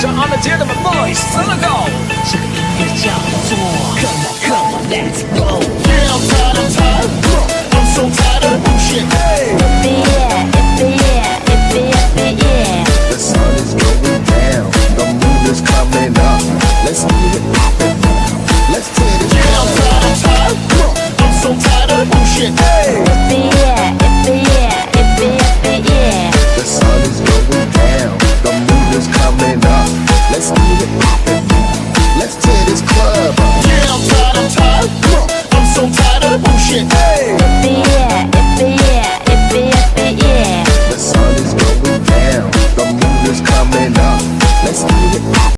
Turn on the gentleman voice，真的够。这个音乐叫做 Come on Come on Let's go。 Yeah, I'm tired, I'm tired. I'm so tired of bullshit. The sun is going down, the moon is coming up. Let's get it poppin'. Let's tear this Yeah, I'm tired, I'm tired. I'm so tired of bullshit. The sun is going down, the moon is coming up. Let's get it poppin'. Let's tear this club